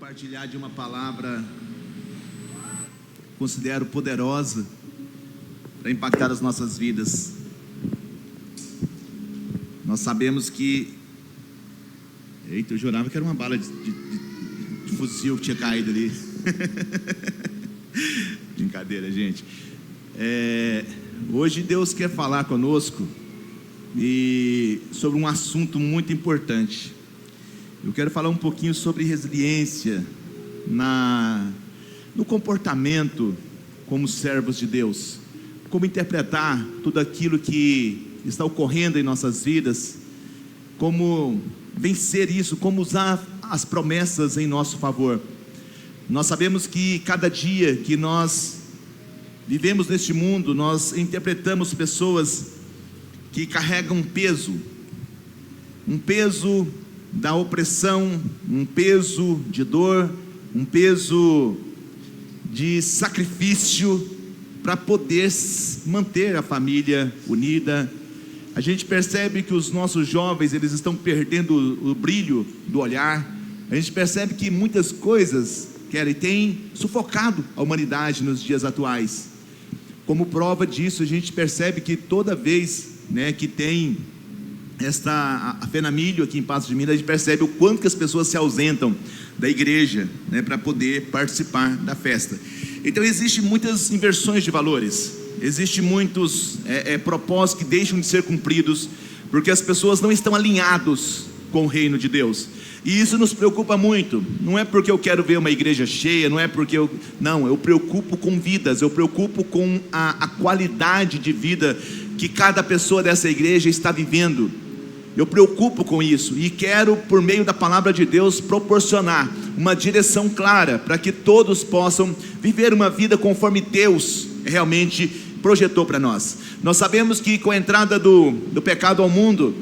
compartilhar de uma palavra considero poderosa para impactar as nossas vidas. Nós sabemos que... Eita, eu jurava que era uma bala de fuzil que tinha caído ali. Brincadeira, gente. Hoje Deus quer falar conosco e sobre um assunto muito importante. Eu quero falar um pouquinho sobre resiliência no comportamento como servos de Deus. Como interpretar tudo aquilo que está ocorrendo em nossas vidas, como vencer isso, como usar as promessas em nosso favor. Nós sabemos que cada dia que nós vivemos neste mundo, nós interpretamos pessoas que carregam um peso da opressão, um peso de dor, um peso de sacrifício para poder manter a família unida. A gente percebe que os nossos jovens, eles estão perdendo o brilho do olhar. A gente percebe que muitas coisas têm sufocado a humanidade nos dias atuais. Como prova disso, a gente percebe que toda vez, que tem a FENAMILHO aqui em Paços de Minas, a gente percebe o quanto que as pessoas se ausentam da igreja, para poder participar da festa. Então existem muitas inversões de valores, existem muitos propósitos que deixam de ser cumpridos, porque as pessoas não estão alinhados com o reino de Deus. E isso nos preocupa muito. Não é porque eu quero ver uma igreja cheia, não é porque eu preocupo com vidas, eu preocupo com a qualidade de vida que cada pessoa dessa igreja está vivendo. Eu preocupo com isso e quero, por meio da palavra de Deus, proporcionar uma direção clara para que todos possam viver uma vida conforme Deus realmente projetou para nós. Nós sabemos que com a entrada do pecado ao mundo,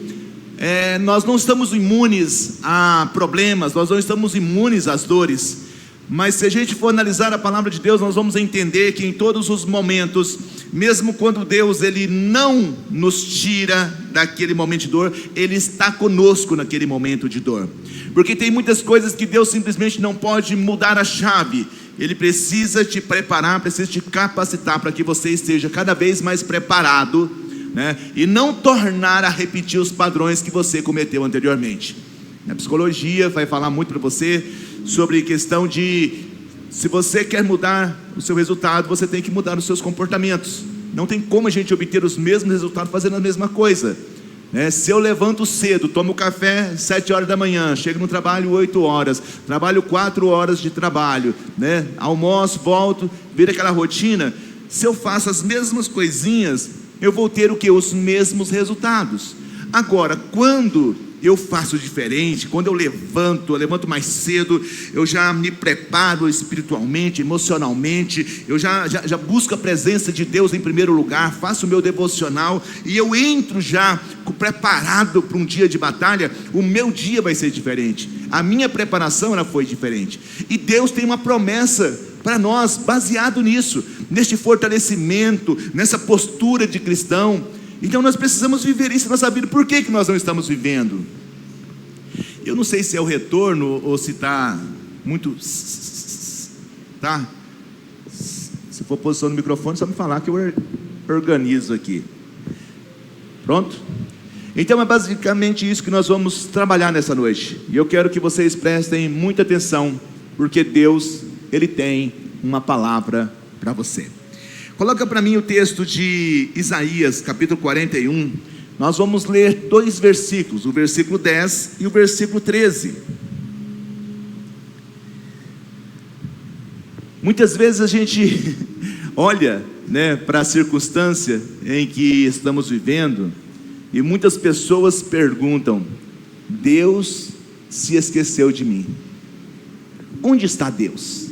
nós não estamos imunes a problemas, nós não estamos imunes às dores. Mas se a gente for analisar a palavra de Deus, nós vamos entender que em todos os momentos, mesmo quando Deus ele não nos tira daquele momento de dor, Ele está conosco naquele momento de dor. Porque tem muitas coisas que Deus simplesmente não pode mudar a chave. Ele precisa te preparar, precisa te capacitar para que você esteja cada vez mais preparado, e não tornar a repetir os padrões que você cometeu anteriormente. A psicologia vai falar muito para você sobre questão de, se você quer mudar o seu resultado, você tem que mudar os seus comportamentos. Não tem como a gente obter os mesmos resultados fazendo a mesma coisa. Se eu levanto cedo, tomo café 7 horas da manhã, chego no trabalho 8 horas, trabalho 4 horas de trabalho, almoço, volto, vira aquela rotina. Se eu faço as mesmas coisinhas, eu vou ter os mesmos resultados. Agora, quando eu faço diferente, quando eu levanto mais cedo, eu já me preparo espiritualmente, emocionalmente, eu já busco a presença de Deus em primeiro lugar, faço o meu devocional, e eu entro já preparado para um dia de batalha, o meu dia vai ser diferente, a minha preparação ela foi diferente, e Deus tem uma promessa para nós, baseado nisso, neste fortalecimento, nessa postura de cristão. Então nós precisamos viver isso na nossa vida. Por que nós não estamos vivendo? Eu não sei se é o retorno ou se está muito... Tá? Se for posição no microfone, só me falar que eu organizo aqui. Pronto? Então é basicamente isso que nós vamos trabalhar nessa noite. E eu quero que vocês prestem muita atenção, porque Deus, Ele tem uma palavra para você. Coloca para mim o texto de Isaías, capítulo 41. Nós vamos ler 2 versículos, o versículo 10 e o versículo 13. Muitas vezes a gente olha, para a circunstância em que estamos vivendo, e muitas pessoas perguntam: Deus se esqueceu de mim? Onde está Deus?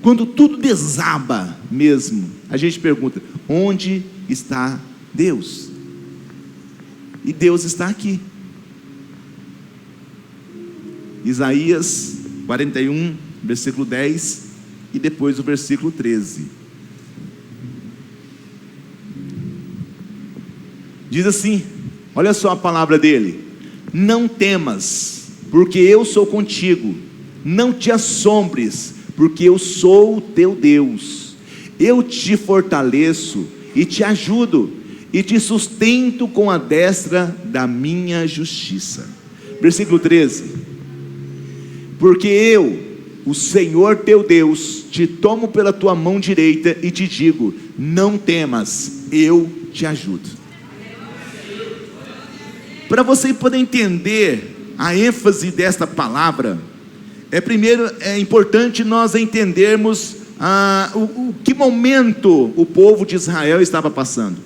Quando tudo desaba mesmo, a gente pergunta: onde está Deus? E Deus está aqui. Isaías 41, versículo 10 e depois o versículo 13. Diz assim, olha só a palavra dele: não temas, porque eu sou contigo. não te assombres, porque eu sou o teu Deus, eu te fortaleço e te ajudo, e te sustento com a destra da minha justiça. Versículo 13: porque eu, o Senhor teu Deus, te tomo pela tua mão direita e te digo: não temas, eu te ajudo. Para você poder entender a ênfase desta palavra, primeiro é importante nós entendermos que momento o povo de Israel estava passando.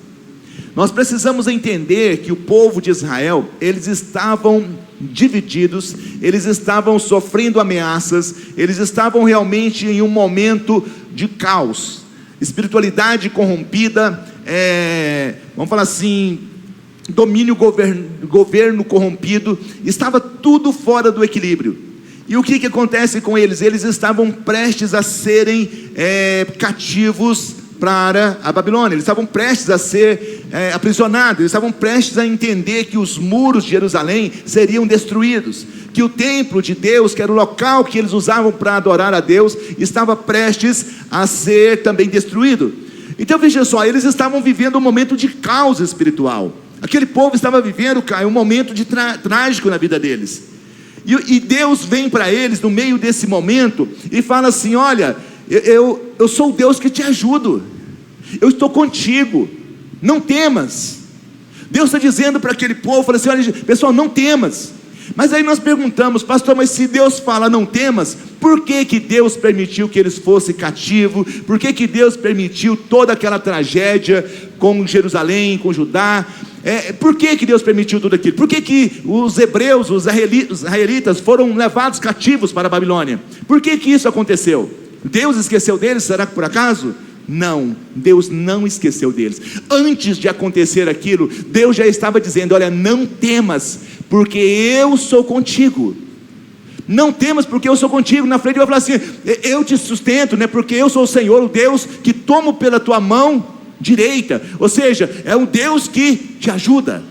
Nós precisamos entender que o povo de Israel, eles estavam divididos, eles estavam sofrendo ameaças, eles estavam realmente em um momento de caos, espiritualidade corrompida, vamos falar assim, domínio, governo corrompido, estava tudo fora do equilíbrio. E o que acontece com eles? Eles estavam prestes a serem cativos para a Babilônia, eles estavam prestes a ser aprisionados, eles estavam prestes a entender que os muros de Jerusalém seriam destruídos, que o templo de Deus, que era o local que eles usavam para adorar a Deus, estava prestes a ser também destruído. Então veja só, eles estavam vivendo um momento de caos espiritual. Aquele povo estava vivendo um momento trágico na vida deles. E Deus vem para eles no meio desse momento e fala assim: olha, eu sou o Deus que te ajudo, eu estou contigo, não temas. Deus está dizendo para aquele povo, fala assim: olha pessoal, não temas. Mas aí nós perguntamos: pastor, mas se Deus fala não temas, por que Deus permitiu que eles fossem cativos? Por que Deus permitiu toda aquela tragédia com Jerusalém, com Judá? Por que Deus permitiu tudo aquilo? Por que os hebreus, os israelitas foram levados cativos para a Babilônia? Por que isso aconteceu? Deus esqueceu deles? Será que por acaso? Não, Deus não esqueceu deles. Antes de acontecer aquilo, Deus já estava dizendo: olha, não temas, porque eu sou contigo. Não temas, porque eu sou contigo. Na frente vai falar assim: eu te sustento, né? Porque eu sou o Senhor, o Deus que tomo pela tua mão direita. Ou seja, é um Deus que te ajuda.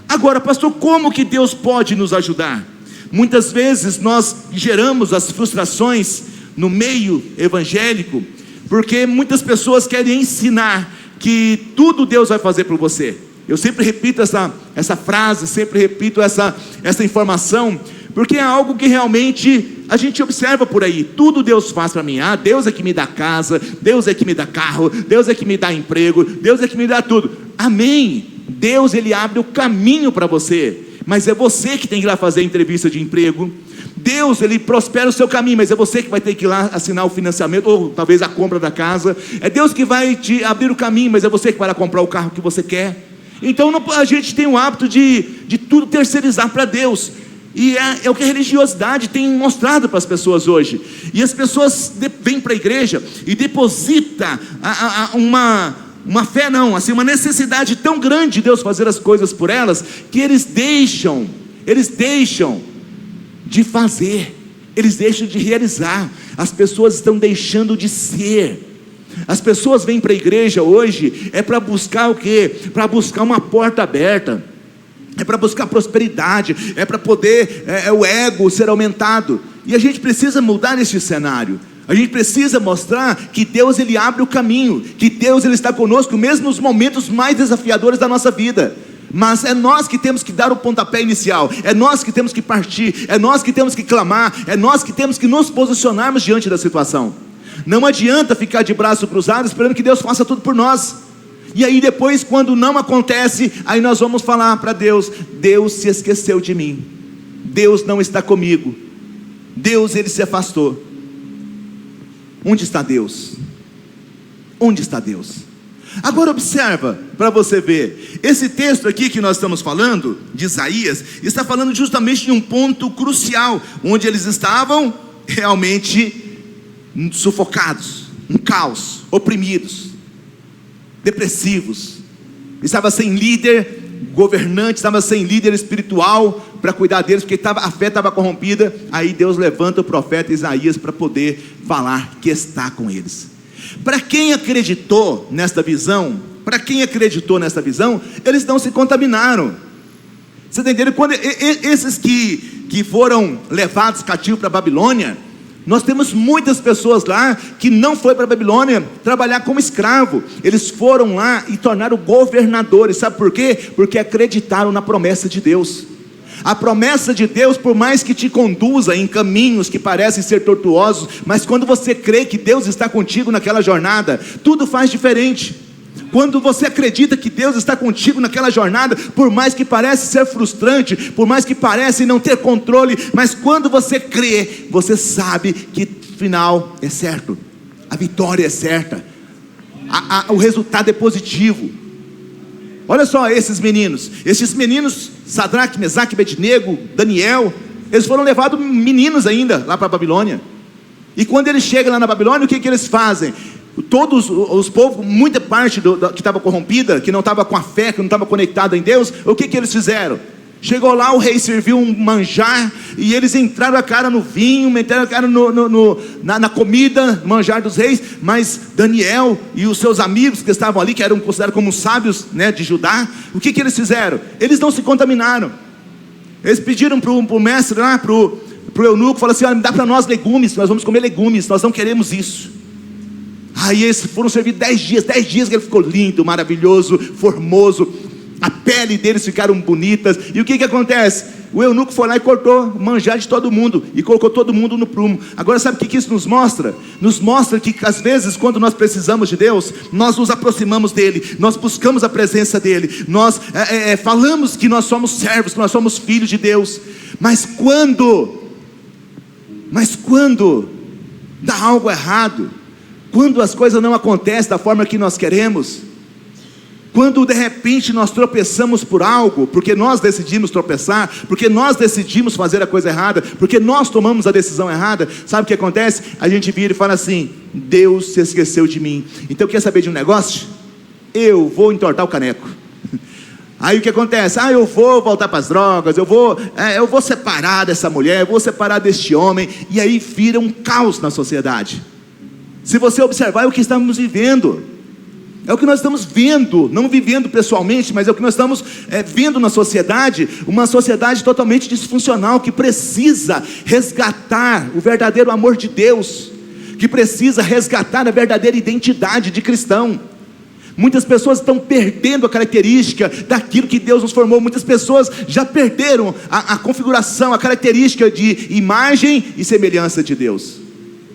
Agora, pastor, como que Deus pode nos ajudar? Muitas vezes nós geramos as frustrações no meio evangélico, porque muitas pessoas querem ensinar que tudo Deus vai fazer por você. Eu sempre repito essa frase, sempre repito essa informação, porque é algo que realmente a gente observa por aí. Tudo Deus faz para mim. Deus é que me dá casa, Deus é que me dá carro, Deus é que me dá emprego, Deus é que me dá tudo. Amém. Deus, Ele abre o caminho para você, mas é você que tem que ir lá fazer a entrevista de emprego. Deus, Ele prospera o seu caminho, mas é você que vai ter que ir lá assinar o financiamento, ou talvez a compra da casa. É Deus que vai te abrir o caminho, mas é você que vai lá comprar o carro que você quer. Então a gente tem o hábito de tudo terceirizar para Deus. E é o que a religiosidade tem mostrado para as pessoas hoje. E as pessoas vêm para a igreja e depositam uma fé, não, assim, uma necessidade tão grande de Deus fazer as coisas por elas, que eles deixam de fazer, eles deixam de realizar. As pessoas estão deixando de ser. As pessoas vêm para a igreja hoje para buscar o quê? Para buscar uma porta aberta, para buscar prosperidade, para poder o ego ser aumentado. E a gente precisa mudar esse cenário. A gente precisa mostrar que Deus, Ele abre o caminho, que Deus, Ele está conosco mesmo nos momentos mais desafiadores da nossa vida. Mas é nós que temos que dar o pontapé inicial, é nós que temos que partir, é nós que temos que clamar, é nós que temos que nos posicionarmos diante da situação. Não adianta ficar de braço cruzado esperando que Deus faça tudo por nós. E aí depois, quando não acontece, aí nós vamos falar para Deus: Deus se esqueceu de mim, Deus não está comigo, Deus, Ele se afastou. Onde está Deus? Onde está Deus? Agora observa, para você ver, esse texto aqui que nós estamos falando, de Isaías, está falando justamente de um ponto crucial, onde eles estavam realmente sufocados, um caos, oprimidos, depressivos, estava sem líder governante, estava sem líder espiritual para cuidar deles, porque a fé estava corrompida. Aí Deus levanta o profeta Isaías para poder falar que está com eles. Para quem acreditou nesta visão, eles não se contaminaram. Você está entendendo? Quando esses que foram levados cativos para a Babilônia, nós temos muitas pessoas lá que não foi para a Babilônia trabalhar como escravo. Eles foram lá e tornaram governadores. Sabe por quê? Porque acreditaram na promessa de Deus. A promessa de Deus, por mais que te conduza em caminhos que parecem ser tortuosos, mas quando você crê que Deus está contigo naquela jornada, tudo faz diferente. Quando você acredita que Deus está contigo naquela jornada, por mais que pareça ser frustrante, por mais que pareça não ter controle, mas quando você crê, você sabe que o final é certo, a vitória é certa, o resultado é positivo. Olha só esses meninos, Sadraque, Mesaque, Abednego, Daniel, eles foram levados meninos ainda lá para a Babilônia. E quando eles chegam lá na Babilônia, o que eles fazem? Todos os povos, muita parte que estava corrompida, que não estava com a fé, que não estava conectado em Deus, o que eles fizeram? Chegou lá, o rei serviu um manjar, e eles entraram a cara no vinho, entraram a cara na comida, manjar dos reis. Mas Daniel e os seus amigos que estavam ali, que eram considerados como sábios, né, de Judá, o que eles fizeram? Eles não se contaminaram. Eles pediram para o mestre lá, para o eunuco, falaram assim: dá para nós legumes, nós vamos comer legumes, nós não queremos isso. Aí eles foram servir 10 dias que ele ficou lindo, maravilhoso, formoso, a pele deles ficaram bonitas. E o que acontece? O eunuco foi lá e cortou o manjar de todo mundo e colocou todo mundo no prumo. Agora sabe o que isso nos mostra? Nos mostra que às vezes, quando nós precisamos de Deus, nós nos aproximamos dele, nós buscamos a presença dele, nós falamos que nós somos servos, que nós somos filhos de Deus. Mas quando dá algo errado, quando as coisas não acontecem da forma que nós queremos, quando de repente nós tropeçamos por algo, porque nós decidimos tropeçar, porque nós decidimos fazer a coisa errada, porque nós tomamos a decisão errada, sabe o que acontece? A gente vira e fala assim: Deus se esqueceu de mim. Então quer saber de um negócio? Eu vou entortar o caneco. Aí o que acontece? Eu vou voltar para as drogas, eu vou separar dessa mulher, eu vou separar deste homem, e aí vira um caos na sociedade. Se você observar, é o que estamos vivendo, é o que nós estamos vendo, não vivendo pessoalmente, mas é o que nós estamos vendo na sociedade, uma sociedade totalmente disfuncional, que precisa resgatar o verdadeiro amor de Deus, que precisa resgatar a verdadeira identidade de cristão. Muitas pessoas estão perdendo a característica daquilo que Deus nos formou. Muitas pessoas já perderam a configuração, a característica de imagem e semelhança de Deus.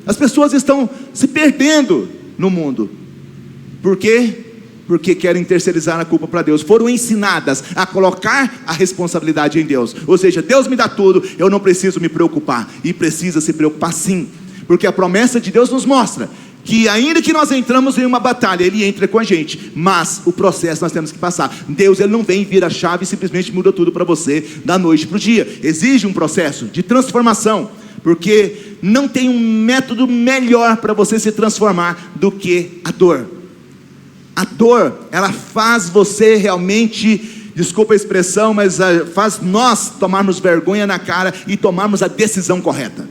As pessoas estão se perdendo no mundo. Por quê? Porque querem terceirizar a culpa para Deus. Foram ensinadas a colocar a responsabilidade em Deus. Ou seja, Deus me dá tudo, eu não preciso me preocupar. E precisa se preocupar sim. Porque a promessa de Deus nos mostra que ainda que nós entramos em uma batalha, Ele entra com a gente, mas o processo nós temos que passar. Deus, Ele não vem, vira a chave e simplesmente muda tudo para você da noite para o dia. Exige um processo de transformação, porque não tem um método melhor para você se transformar do que a dor. A dor, ela faz você realmente, desculpa a expressão, mas faz nós tomarmos vergonha na cara e tomarmos a decisão correta.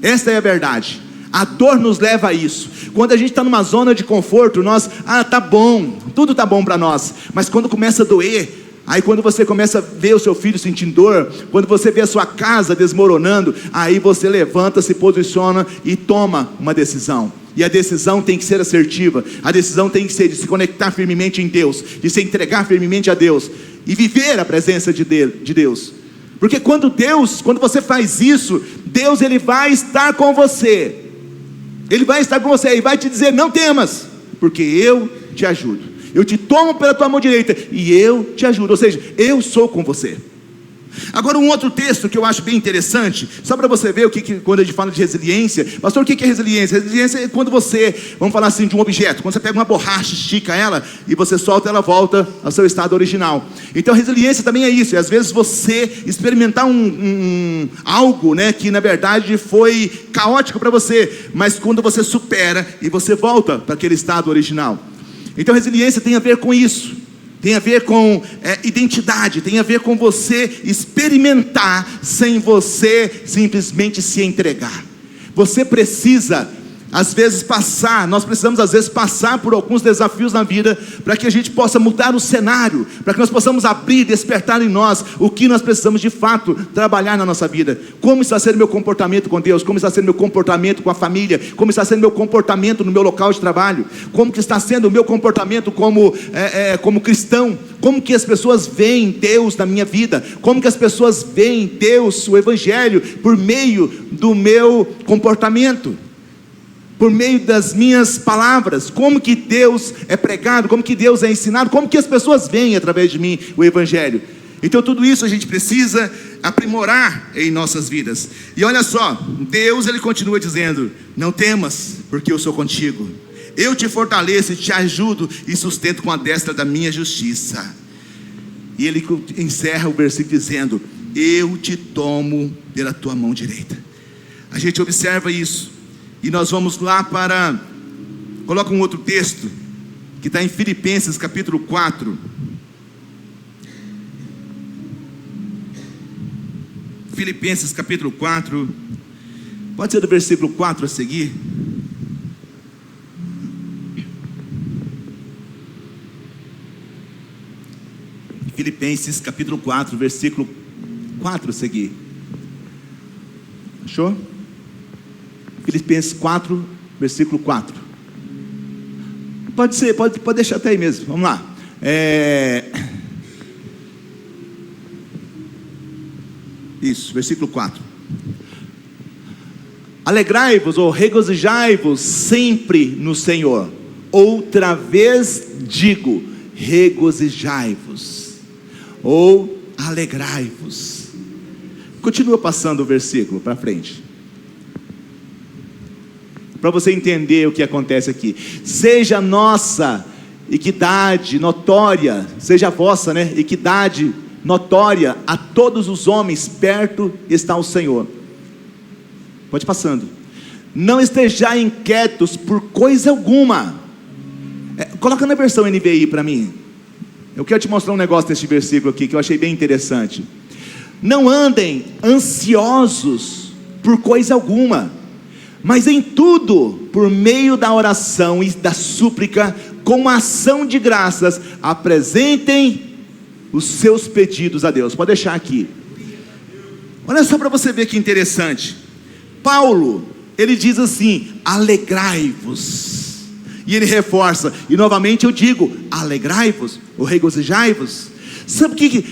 Esta é a verdade. A dor nos leva a isso. Quando a gente está numa zona de conforto, nós, tá bom, tudo tá bom para nós. Mas quando começa a doer, aí quando você começa a ver o seu filho sentindo dor, quando você vê a sua casa desmoronando, aí você levanta, se posiciona e toma uma decisão. E a decisão tem que ser assertiva. A decisão tem que ser de se conectar firmemente em Deus, de se entregar firmemente a Deus e viver a presença de Deus. Porque quando você faz isso, Deus, Ele vai estar com você. Ele vai estar com você e vai te dizer: não temas, porque eu te ajudo. Eu te tomo pela tua mão direita e eu te ajudo. Ou seja, eu sou com você. Agora um outro texto que eu acho bem interessante, só para você ver quando a gente fala de resiliência. Pastor, o que é resiliência? Resiliência é quando você, vamos falar assim, de um objeto. Quando você pega uma borracha, estica ela e você solta, ela volta ao seu estado original. Então resiliência também é isso. E às vezes você experimentar algo, né, que na verdade foi caótico para você, mas quando você supera e você volta para aquele estado original. Então resiliência tem a ver com isso. Tem a ver com identidade, tem a ver com você experimentar sem você simplesmente se entregar. Você precisa às vezes nós precisamos às vezes passar por alguns desafios na vida, para que a gente possa mudar o cenário, para que nós possamos abrir, despertar em nós o que nós precisamos de fato trabalhar na nossa vida. Como está sendo meu comportamento com Deus? Como está sendo meu comportamento com a família? Como está sendo meu comportamento no meu local de trabalho? Como que está sendo o meu comportamento como cristão? Como que as pessoas veem Deus na minha vida? Como que as pessoas veem Deus, o Evangelho, por meio do meu comportamento? Por meio das minhas palavras? Como que Deus é pregado? Como que Deus é ensinado? Como que as pessoas veem através de mim o Evangelho? Então tudo isso a gente precisa aprimorar em nossas vidas. E olha só, Deus ele continua dizendo: não temas, porque eu sou contigo. Eu te fortaleço, te ajudo e sustento com a destra da minha justiça. E ele encerra o versículo dizendo: eu te tomo pela tua mão direita. A gente observa isso. E nós vamos lá coloca um outro texto, que está em Filipenses capítulo 4. Filipenses capítulo 4, pode ser do versículo 4 a seguir. Filipenses capítulo 4, versículo 4 a seguir. Achou? Filipenses 4, versículo 4. Pode ser, pode deixar até aí mesmo. Vamos lá. Isso, versículo 4. Alegrai-vos ou regozijai-vos sempre no Senhor. Outra vez digo, regozijai-vos ou alegrai-vos. Continua passando o versículo para frente, para você entender o que acontece aqui. Seja a nossa equidade notória, seja a vossa, equidade notória a todos os homens, perto está o Senhor. Pode passando. Não estejais inquietos por coisa alguma. Coloca na versão NVI para mim. Eu quero te mostrar um negócio desse versículo aqui, que eu achei bem interessante. Não andem ansiosos por coisa alguma, mas em tudo, por meio da oração e da súplica, com ação de graças, apresentem os seus pedidos a Deus. Pode deixar aqui. Olha só para você ver que interessante. Paulo, ele diz assim: alegrai-vos. E ele reforça, e novamente eu digo, alegrai-vos, ou regozijai-vos. Sabe o que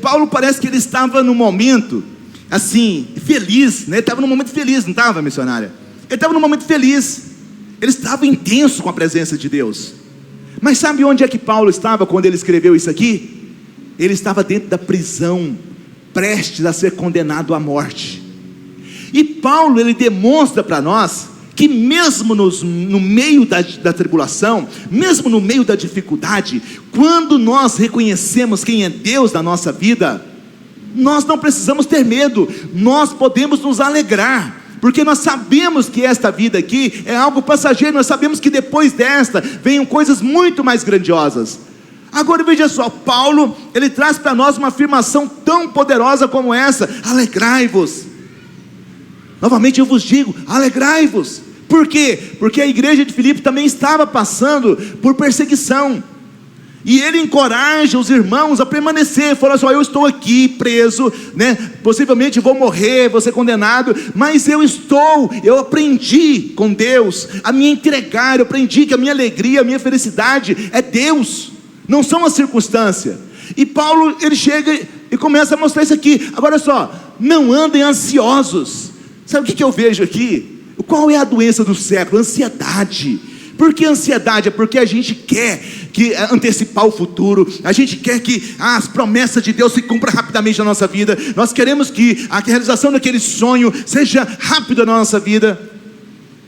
Paulo parece que ele estava num momento, assim, feliz, Ele estava num momento feliz, não estava, missionária? Ele estava num momento feliz, ele estava intenso com a presença de Deus. Mas sabe onde é que Paulo estava quando ele escreveu isso aqui? Ele estava dentro da prisão, prestes a ser condenado à morte. E Paulo, ele demonstra para nós que mesmo no meio da tribulação, mesmo no meio da dificuldade, quando nós reconhecemos quem é Deus na nossa vida, nós não precisamos ter medo, nós podemos nos alegrar, porque nós sabemos que esta vida aqui é algo passageiro, nós sabemos que depois desta venham coisas muito mais grandiosas. Agora veja só, Paulo, ele traz para nós uma afirmação tão poderosa como essa: alegrai-vos. Novamente eu vos digo, alegrai-vos. Por quê? Porque a igreja de Filipe também estava passando por perseguição, e ele encoraja os irmãos a permanecer. Fala só: eu estou aqui preso, possivelmente vou morrer, vou ser condenado, mas eu aprendi com Deus a me entregar, eu aprendi que a minha alegria, a minha felicidade é Deus, não são as circunstâncias. E Paulo, ele chega e começa a mostrar isso aqui. Agora só, não andem ansiosos. Sabe o que eu vejo aqui? Qual é a doença do século? Ansiedade. Por que ansiedade? É porque a gente quer antecipar o futuro, a gente quer que as promessas de Deus se cumpram rapidamente na nossa vida, nós queremos que a realização daquele sonho seja rápida na nossa vida,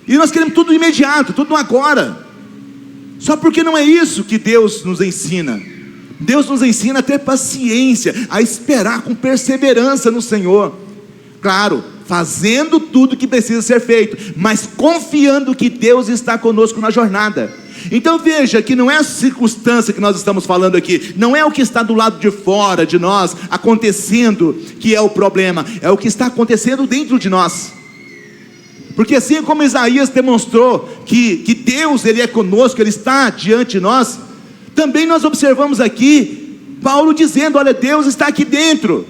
e nós queremos tudo imediato, tudo agora. Só porque não é isso que Deus nos ensina. Deus nos ensina a ter paciência, a esperar com perseverança no Senhor. Claro, fazendo tudo que precisa ser feito, mas confiando que Deus está conosco na jornada. Então veja que não é a circunstância que nós estamos falando aqui, não é o que está do lado de fora de nós acontecendo que é o problema, é o que está acontecendo dentro de nós. Porque assim como Isaías demonstrou que Deus ele é conosco, Ele está diante de nós, também nós observamos aqui Paulo dizendo: olha, Deus está aqui dentro.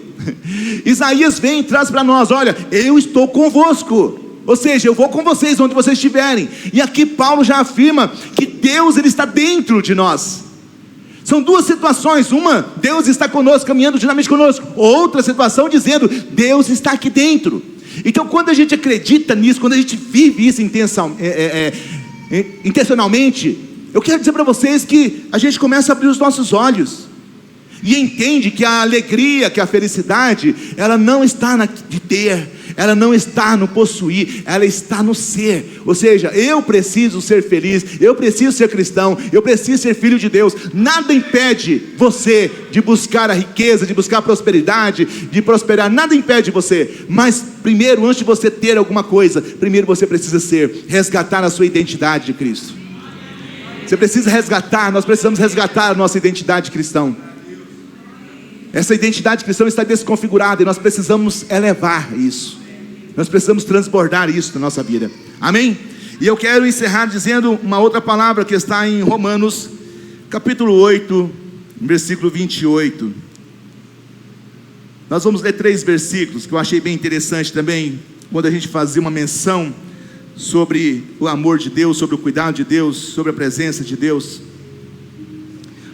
Isaías vem e traz para nós: olha, eu estou convosco, ou seja, eu vou com vocês onde vocês estiverem. E aqui Paulo já afirma que Deus ele está dentro de nós. São duas situações: uma, Deus está conosco, caminhando dinamicamente conosco; outra situação dizendo: Deus está aqui dentro. Então quando a gente acredita nisso, quando a gente vive isso intencionalmente, eu quero dizer para vocês que a gente começa a abrir os nossos olhos e entende que a alegria, que a felicidade, ela não está de ter, ela não está no possuir, ela está no ser. Ou seja, eu preciso ser feliz, eu preciso ser cristão, eu preciso ser filho de Deus. Nada impede você de buscar a riqueza, de buscar a prosperidade, de prosperar, nada impede você. Mas primeiro, antes de você ter alguma coisa, primeiro você precisa resgatar a sua identidade de Cristo. Você precisa resgatar, nós precisamos resgatar a nossa identidade cristã. Essa identidade cristã está desconfigurada e nós precisamos elevar isso. Nós precisamos transbordar isso na nossa vida. Amém? E eu quero encerrar dizendo uma outra palavra que está em Romanos, capítulo 8, versículo 28. Nós vamos ler 3 versículos que eu achei bem interessante também, quando a gente fazia uma menção sobre o amor de Deus, sobre o cuidado de Deus, sobre a presença de Deus.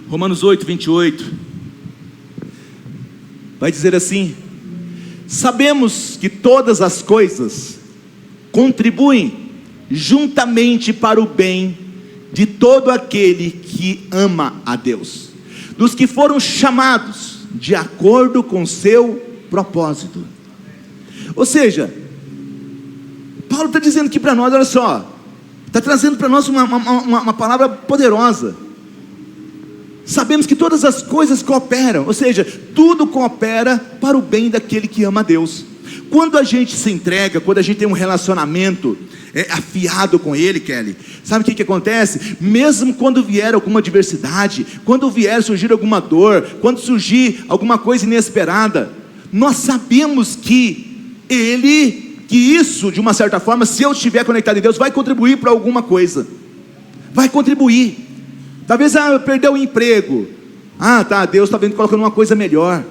Romanos 8, 28 vai dizer assim: sabemos que todas as coisas contribuem juntamente para o bem de todo aquele que ama a Deus, dos que foram chamados de acordo com seu propósito. Ou seja, Paulo está dizendo aqui para nós, olha só, está trazendo para nós uma palavra poderosa. Sabemos que todas as coisas cooperam, ou seja, tudo coopera para o bem daquele que ama a Deus. Quando a gente se entrega, quando a gente tem um relacionamento afiado com Ele, Kelly, sabe o que acontece? Mesmo quando vier alguma adversidade, quando vier surgir alguma dor, quando surgir alguma coisa inesperada, nós sabemos que isso, de uma certa forma, se eu estiver conectado em Deus, vai contribuir para alguma coisa, vai contribuir. Talvez perdeu o emprego, Deus está vendo, colocando uma coisa melhor.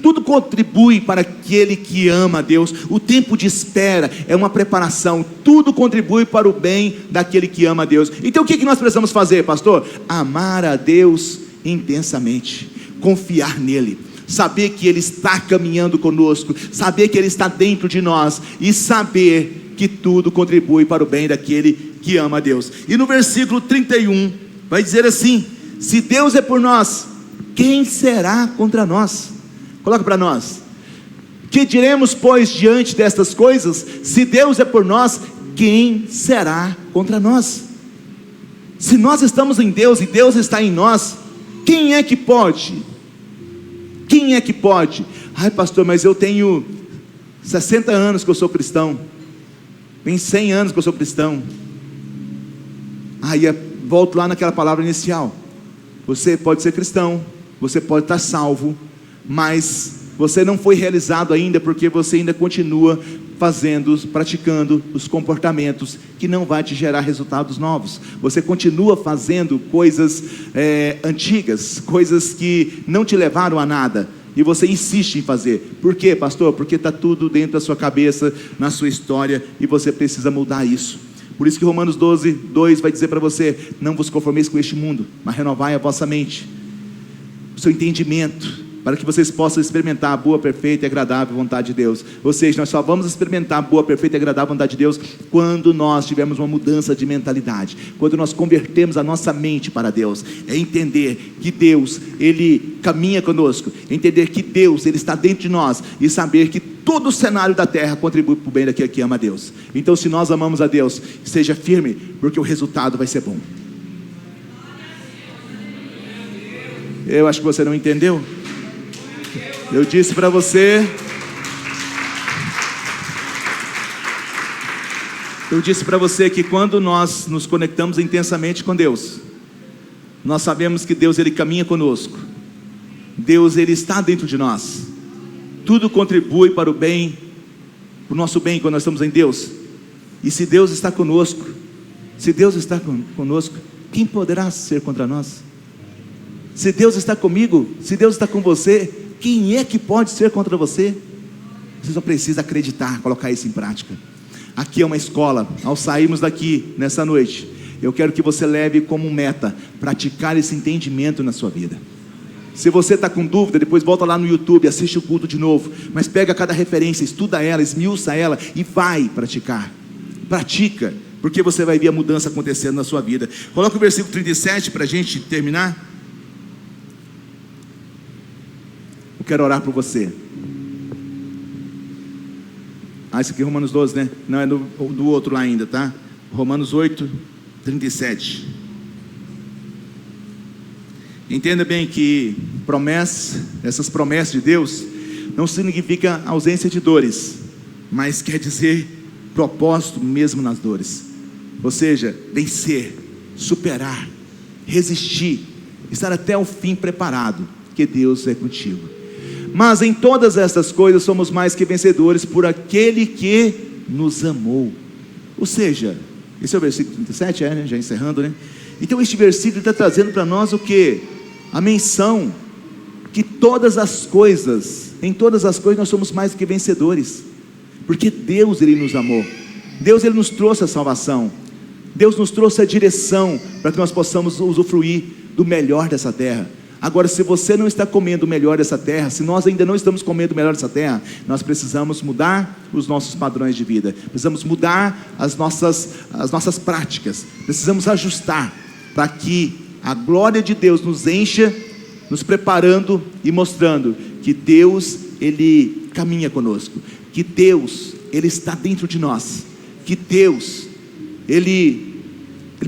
Tudo contribui para aquele que ama a Deus. O tempo de espera é uma preparação. Tudo contribui para o bem daquele que ama a Deus. Então o que nós precisamos fazer, pastor? Amar a Deus intensamente, confiar nele, saber que Ele está caminhando conosco, saber que Ele está dentro de nós, e saber que tudo contribui para o bem daquele que ama a Deus. E no versículo 31 vai dizer assim: se Deus é por nós, quem será contra nós? Coloca para nós: que diremos, pois, diante destas coisas? Se Deus é por nós, quem será contra nós? Se nós estamos em Deus e Deus está em nós, quem é que pode? Quem é que pode? Ai, pastor, mas eu tenho 60 anos que eu sou cristão, tem 100 anos que eu sou cristão. Volto lá naquela palavra inicial. Você pode ser cristão, você pode estar salvo, mas você não foi realizado ainda, porque você ainda continua praticando os comportamentos que não vai te gerar resultados novos. Você continua fazendo coisas antigas, coisas que não te levaram a nada, e você insiste em fazer. Por quê, pastor? Porque está tudo dentro da sua cabeça, na sua história, e você precisa mudar isso. Por isso que Romanos 12, 2 vai dizer para você: não vos conformeis com este mundo, mas renovai a vossa mente, o seu entendimento, para que vocês possam experimentar a boa, perfeita e agradável vontade de Deus. Ou seja, nós só vamos experimentar a boa, perfeita e agradável vontade de Deus quando nós tivermos uma mudança de mentalidade, quando nós convertemos a nossa mente para Deus. É entender que Deus, Ele caminha conosco, entender que Deus, Ele está dentro de nós, e saber que todo o cenário da terra contribui para o bem daquele que ama a Deus. Então, se nós amamos a Deus, seja firme, porque o resultado vai ser bom. Eu acho que você não entendeu. Eu disse para você que quando nós nos conectamos intensamente com Deus, nós sabemos que Deus, Ele caminha conosco. Deus, Ele está dentro de nós. Tudo contribui para o bem, para o nosso bem, quando nós estamos em Deus. E se Deus está conosco, quem poderá ser contra nós? Se Deus está comigo, se Deus está com você, quem é que pode ser contra você? Você só precisa acreditar, colocar isso em prática. Aqui é uma escola. Ao sairmos daqui nessa noite, eu quero que você leve como meta praticar esse entendimento na sua vida. Se você está com dúvida, depois volta lá no YouTube, assiste o culto de novo, mas pega cada referência, estuda ela, esmiuça ela e vai praticar. Pratica, porque você vai ver a mudança acontecendo na sua vida. Coloca o versículo 37 para a gente terminar. Eu quero orar por você. Isso aqui é Romanos 12, né? Não, é do outro lá ainda, tá? Romanos 8, 37. Entenda bem que essas promessas de Deus não significa ausência de dores, mas quer dizer propósito mesmo nas dores. Ou seja, vencer, superar, resistir, estar até o fim preparado, que Deus é contigo. Mas em todas essas coisas somos mais que vencedores por aquele que nos amou. Ou seja, esse é o versículo 37, né? Já encerrando, né? Então este versículo está trazendo para nós o quê? A menção que em todas as coisas nós somos mais do que vencedores, porque Deus, Ele nos amou. Deus, Ele nos trouxe a salvação. Deus nos trouxe a direção para que nós possamos usufruir do melhor dessa terra. Agora, se você não está comendo o melhor dessa terra, se nós ainda não estamos comendo o melhor dessa terra, nós precisamos mudar os nossos padrões de vida, precisamos mudar as nossas práticas, precisamos ajustar para que a glória de Deus nos encha, nos preparando e mostrando que Deus, Ele caminha conosco, que Deus, Ele está dentro de nós, que Deus, Ele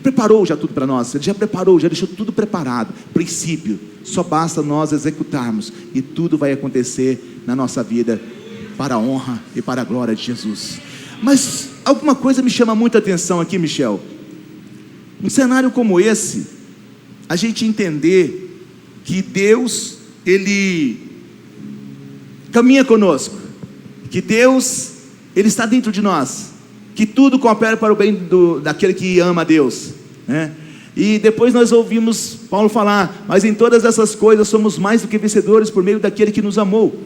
preparou já tudo para nós, Ele já preparou, já deixou tudo preparado. Princípio, só basta nós executarmos e tudo vai acontecer na nossa vida para a honra e para a glória de Jesus. Mas alguma coisa me chama muita atenção aqui, Michel. Um cenário como esse, a gente entender que Deus, Ele caminha conosco, que Deus, Ele está dentro de nós, que tudo coopera para o bem daquele que ama a Deus, né? E depois nós ouvimos Paulo falar, mas em todas essas coisas somos mais do que vencedores por meio daquele que nos amou.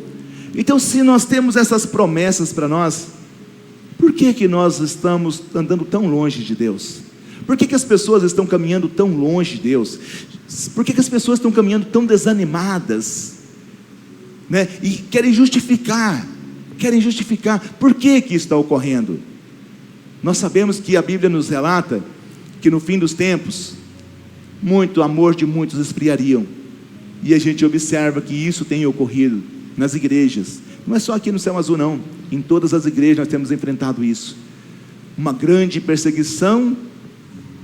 Então, se nós temos essas promessas para nós, por que nós estamos andando tão longe de Deus? Por que as pessoas estão caminhando tão longe de Deus? Por que as pessoas estão caminhando tão desanimadas, né? E querem justificar, por que isso está ocorrendo? Nós sabemos que a Bíblia nos relata que no fim dos tempos, muito amor de muitos esfriariam, e a gente observa que isso tem ocorrido nas igrejas, não é só aqui no Céu Azul não, em todas as igrejas nós temos enfrentado isso, uma grande perseguição,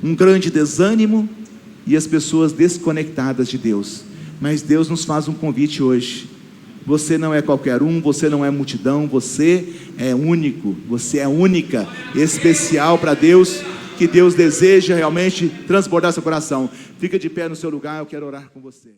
um grande desânimo, e as pessoas desconectadas de Deus. Mas Deus nos faz um convite hoje. Você não é qualquer um, você não é multidão, você é único, você é única, especial para Deus, que Deus deseja realmente transbordar seu coração. Fica de pé no seu lugar, eu quero orar com você.